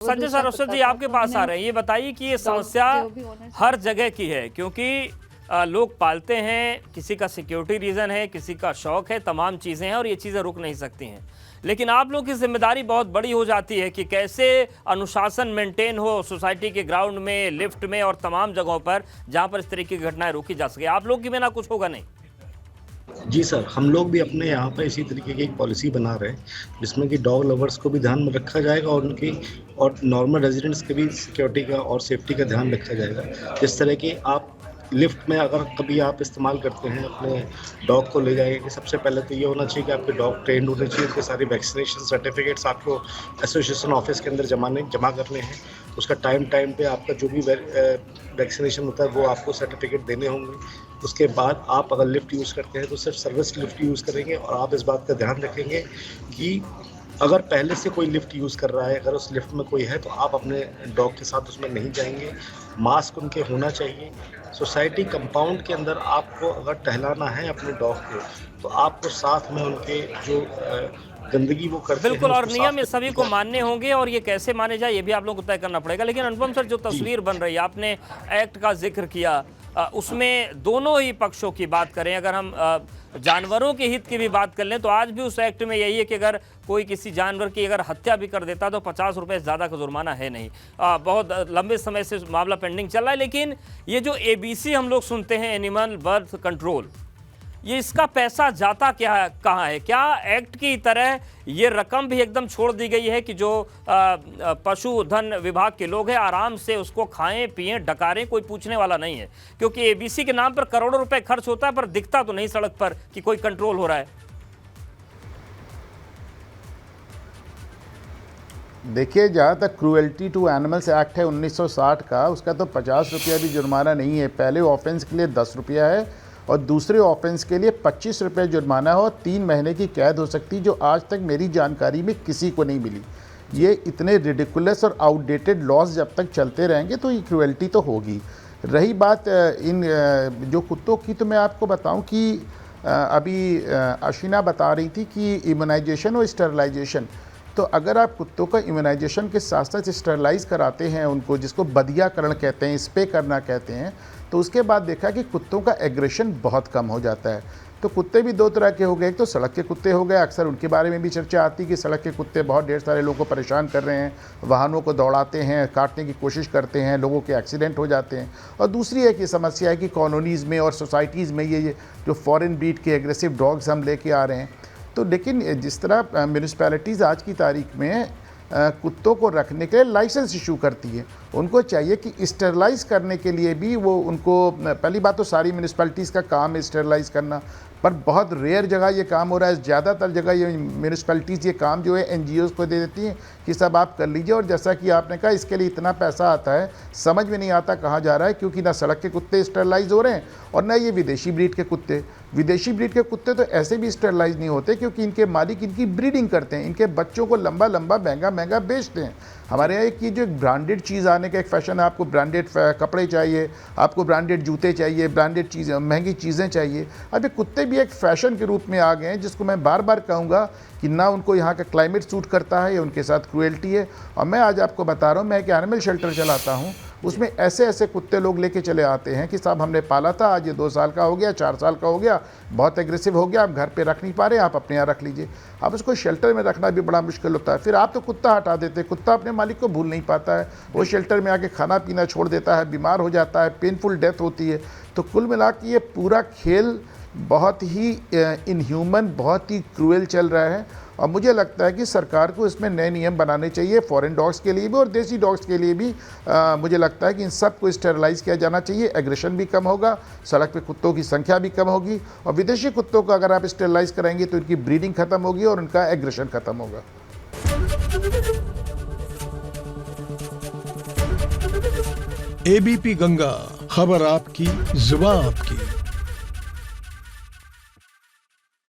संजय सरस्वती जी आपके पास आ रहे हैं, ये बताइए कि ये समस्या हर जगह की है, क्योंकि लोग पालते हैं, किसी का सिक्योरिटी रीज़न है, किसी का शौक है, तमाम चीज़ें हैं और ये चीज़ें रुक नहीं सकती हैं। लेकिन आप लोग की जिम्मेदारी बहुत बड़ी हो जाती है कि कैसे अनुशासन मेंटेन हो सोसाइटी के ग्राउंड में, लिफ्ट में और तमाम जगहों पर जहां पर इस तरीके की घटनाएं रोकी जा सके। आप लोग की बिना कुछ होगा नहीं। जी सर, हम लोग भी अपने यहाँ पर इसी तरीके की एक पॉलिसी बना रहे हैं जिसमें कि डॉग लवर्स को भी ध्यान में रखा जाएगा और उनकी और नॉर्मल रेजिडेंट्स के भी सिक्योरिटी का और सेफ्टी का ध्यान रखा जाएगा। जिस तरह की आप लिफ्ट में अगर कभी आप इस्तेमाल करते हैं, अपने डॉग को ले जाएंगे कि सबसे पहले तो ये होना चाहिए कि आपके डॉग ट्रेंड होने चाहिए, उनके सारे वैक्सीनेशन सर्टिफिकेट्स आपको एसोसिएशन ऑफिस के अंदर जमा करने हैं। उसका टाइम पे आपका जो भी वैक्सीनेशन होता है वो आपको सर्टिफिकेट देने होंगे। उसके बाद आप अगर लिफ्ट यूज़ करते हैं तो सिर्फ सर्विस लिफ्ट यूज़ करेंगे और आप इस बात का ध्यान रखेंगे कि अगर पहले से कोई लिफ्ट यूज़ कर रहा है, अगर उस लिफ्ट में कोई है तो आप अपने डॉग के साथ उसमें नहीं जाएंगे। मास्क उनके होना चाहिए। सोसाइटी कंपाउंड के अंदर आपको अगर टहलाना है अपने डॉग को तो आपको साथ में उनके जो गंदगी वो करते हैं बिल्कुल, और नियम ये सभी को मानने होंगे और ये कैसे माने जाए ये भी आप लोगों को तय करना पड़ेगा। लेकिन अनुपम सर, जो तस्वीर बन रही है, आपने एक्ट का जिक्र किया, उसमें दोनों ही पक्षों की बात करें, अगर हम जानवरों के हित की भी बात कर लें तो आज भी उस एक्ट में यही है कि अगर कोई किसी जानवर की अगर हत्या भी कर देता तो 50 रुपये से ज़्यादा का जुर्माना है नहीं। बहुत लंबे समय से मामला पेंडिंग चल रहा है। लेकिन ये जो एबीसी हम लोग सुनते हैं, एनिमल बर्थ कंट्रोल, ये इसका पैसा जाता कहाँ है? क्या एक्ट की तरह ये रकम भी एकदम छोड़ दी गई है कि जो पशुधन विभाग के लोग हैं आराम से उसको खाएं पिएं डकारें, कोई पूछने वाला नहीं है? क्योंकि एबीसी के नाम पर करोड़ों रुपए खर्च होता है पर दिखता तो नहीं सड़क पर कि कोई कंट्रोल हो रहा है। देखिए, जहाँ तक क्रूएल्टी टू एनिमल्स एक्ट है 1960 का, उसका तो 50 रुपया भी जुर्माना नहीं है। पहले ऑफेंस के लिए 10 रुपया है और दूसरे ऑफेंस के लिए 25 रुपये जुर्माना हो और 3 महीने की कैद हो सकती, जो आज तक मेरी जानकारी में किसी को नहीं मिली। ये इतने रिडिकुलस और आउटडेटेड लॉज जब तक चलते रहेंगे तो ये क्रूएल्टी तो होगी। रही बात इन जो कुत्तों की, तो मैं आपको बताऊं कि अभी अशीना बता रही थी कि इम्यूनाइजेशन और स्टरलाइजेशन, तो अगर आप कुत्तों का इम्यूनाइजेशन के साथ साथ स्टरलाइज कराते हैं उनको, जिसको बदियाकरण कहते हैं, स्प्रे करना कहते हैं, तो उसके बाद देखा कि कुत्तों का एग्रेशन बहुत कम हो जाता है। तो कुत्ते भी दो तरह के हो गए, एक तो सड़क के कुत्ते हो गए, अक्सर उनके बारे में भी चर्चा आती है कि सड़क के कुत्ते बहुत ढेर सारे लोगों को परेशान कर रहे हैं, वाहनों को दौड़ाते हैं, काटने की कोशिश करते हैं, लोगों के एक्सीडेंट हो जाते हैं। और दूसरी एक ये समस्या है कि कॉलोनीज़ में और सोसाइटीज़ में ये जो फॉरेन ब्रीड के एग्रेसिव डॉग्स हम लेके आ रहे हैं, तो लेकिन जिस तरह म्यूनिसिपैलिटीज़ आज की तारीख में कुत्तों को रखने के लिए लाइसेंस इशू करती है, उनको चाहिए कि स्टरलाइज करने के लिए भी वो उनको, पहली बात तो सारी म्यूनिसिपैलिटीज़ का काम है स्टरलाइज करना, पर बहुत रेयर जगह ये काम हो रहा है। ज़्यादातर जगह ये म्यूनिसिपैलिटीज़ ये काम जो है एनजीओज़ को दे देती हैं कि सब आप कर लीजिए। और जैसा कि आपने कहा, इसके लिए इतना पैसा आता है, समझ में नहीं आता कहाँ जा रहा है, क्योंकि ना सड़क के कुत्ते स्टरलाइज हो रहे हैं और ना ये विदेशी ब्रीड के कुत्ते। विदेशी ब्रीड के कुत्ते तो ऐसे भी स्टरलाइज नहीं होते, क्योंकि इनके मालिक इनकी ब्रीडिंग करते हैं, इनके बच्चों को लंबा लंबा महंगा बेचते हैं। हमारे यहाँ एक ये जो ब्रांडेड चीज़ आने का एक फैशन है, आपको ब्रांडेड कपड़े चाहिए, आपको ब्रांडेड जूते चाहिए, ब्रांडेड चीज़ें, महंगी चीज़ें चाहिए। अब ये कुत्ते भी एक फ़ैशन के रूप में आ गए हैं, जिसको मैं बार बार कहूँगा कि ना उनको यहाँ का क्लाइमेट सूट करता है, या उनके साथ क्रूएल्टी है। और मैं आज आपको बता रहा हूँ, मैं एक एनिमल शेल्टर चलाता हूँ, उसमें ऐसे कुत्ते लोग लेके चले आते हैं कि साहब हमने पाला था, आज ये 2 साल का हो गया, 4 साल का हो गया, बहुत एग्रेसिव हो गया, आप घर पे रख नहीं पा रहे, आप अपने यहाँ रख लीजिए। अब उसको शेल्टर में रखना भी बड़ा मुश्किल होता है। फिर आप तो कुत्ता हटा देते, कुत्ता अपने मालिक को भूल नहीं पाता है, वो शेल्टर में आके खाना पीना छोड़ देता है, बीमार हो जाता है, पेनफुल डेथ होती है। तो कुल मिला के ये पूरा खेल बहुत ही इनह्यूमन, बहुत ही क्रूएल चल रहा है। और मुझे लगता है कि सरकार को इसमें नए नियम बनाने चाहिए, फॉरेन डॉग्स के लिए भी और देसी डॉग्स के लिए भी। मुझे लगता है कि इन सब को स्टेरलाइज किया जाना चाहिए, एग्रेशन भी कम होगा, सड़क पे कुत्तों की संख्या भी कम होगी, और विदेशी कुत्तों को अगर आप स्टेरलाइज कराएंगे तो इनकी ब्रीडिंग खत्म होगी और उनका एग्रेशन खत्म होगा। एबीपी गंगा, खबर आपकी, जुबान आपकी।